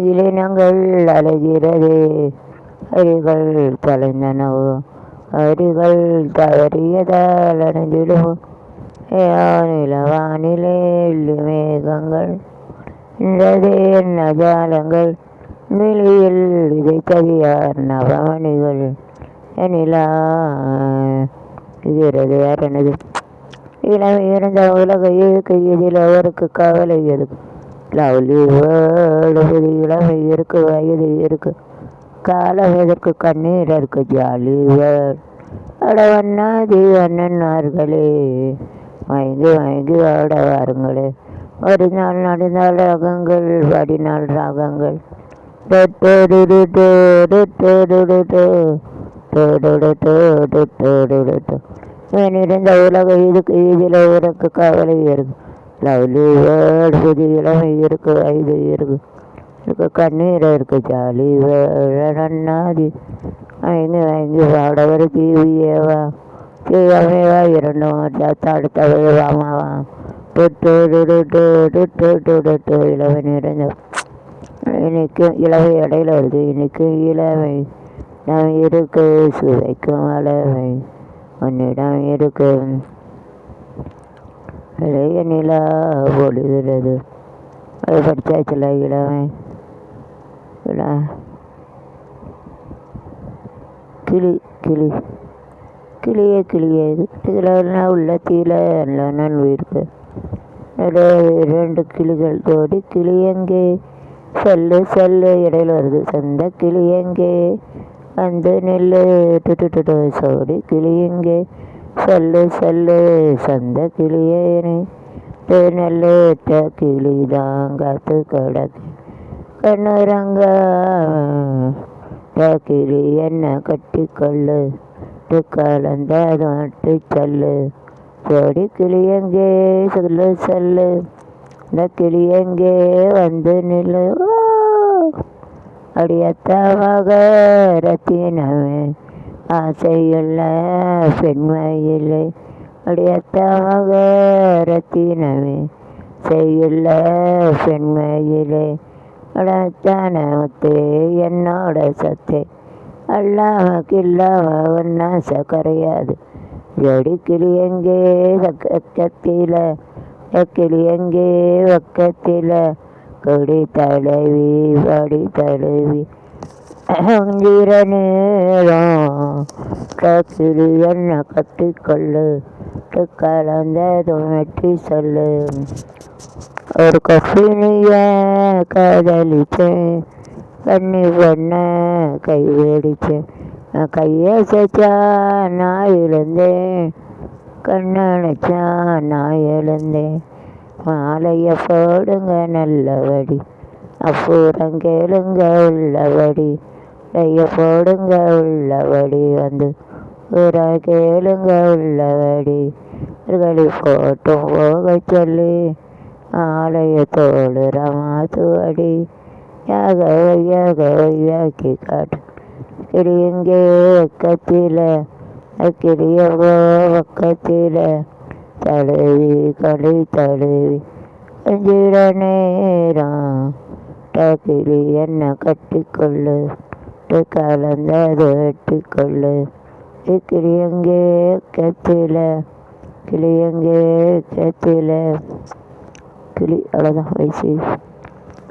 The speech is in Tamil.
இளைஞங்கள் அலைகிறதே அரிகள் தலைந்தனவோ அரிகள் தவறியதால் அடைந்திடுவோ நிலவானிலே மேகங்கள் இன்றதே நஜாலங்கள் வெளியில் விதைத்ததியார் நவமணிகள் எனிலா இருக்கிறது யார் எனது இளமை இருந்த உலகை இதில் அவருக்கு கவலை எதுக்கு லவ்லி வேர்டு இளமை இருக்கு வயது இருக்கு காலம் எதற்கு கண்ணீர் இருக்கு ஜாலி வேர்டு அடவண்ணாதி அண்ணன்னார்களே மயங்கி மயங்கி ஆட வாருங்களே ஒரு நாள் நடினாள் ராகங்கள் வடிநாள் ராகங்கள் இருந்த உலக இதுக்கு இதில் உனக்கு கவலை இருக்கு லவ்லி வேர்டு புது இளமை இருக்கு வயது இருக்கு கண்ணீர் இருக்கு ஜாலி வேர்டு வாங்கி வாங்கி பாடவர் தீவியேவா தீயமேவா இரண்டும் அடுத்தவை வாமாவா இளவன் இருந்த இன்னைக்கு இளவை இடையில வருது இன்னைக்கு இளவை நாம் இருக்கு சுவைக்கும் அளவை உன்னிடம் இருக்கு இளைய நிலா ஒழுகிறது அது படித்தாச்சுல இளவை கிளி கிளி கிளியே கிளியே உள்ளத்தில நான் உயிருக்கு இரண்டு கிளிகள் தோடி கிளியங்கே சொல்லு சொல்லு இடையில வருது சொந்த கிளியங்கே வந்து நெல்லு சோடி கிளியங்கே சொல்லு சொல்லு சொந்த கிளியேனே நெல்லுட்ட கிளிதான் காத்து கிடக்கு கண்ணுரங்க கிளி என்ன கட்டிக்கொள்ளு கலந்தாட்டு சொல்லு ஜோடி கிளியங்கே சொல்லு சொல்லு இந்த கிளியங்கே வந்து நில்லு அடியத்தமாக ரத்தினமே ஆசையுள்ள பெண்மையிலே அடியத்தமாக ரத்தினமே செய்யுள்ள பெண்மையிலே அடத்தானத்தே என்னோட சத்தே அல்லாம கில்லாம ஒன்னாச கரையாது ஜோடி கிளியங்கே பக்கத்தில கிளியங்கே பக்கத்தில கொடி தலைவி படி தலைவி நேரம் கிளி என்ன கட்டிக்கொள்ளு கலந்ததும் வெற்றி சொல்லு ஒரு கஃபினிய காதலிச்சேன் கண்ணி பொண்ண கை வேடிச்சேன் கையசைச்சா நான் எழுந்தேன் கண்ணடைச்சா நான் எழுந்தேன் மாலைய போடுங்க நல்லபடி அப்புறம் கேளுங்க உள்ளபடி கைய போடுங்க உள்ளபடி வந்து ஒரு கேளுங்க உள்ளபடி களி போட்டும் போக சொல்லி ஆலயத்தோடு ரமாத்துவடி யாகி காட்டு கிளியங்கே பக்கத்தில கிளியவோ பக்கத்தில தழுவி களி தழுவி அஞ்சிட நேரம் கிளி என்ன கட்டிக்கொள்ளு கலந்தது வெட்டிக்கொள்ளு கிளியங்கே கத்தில கிளியங்கே கத்தில கிளி அவ்வளோதான் வயசு.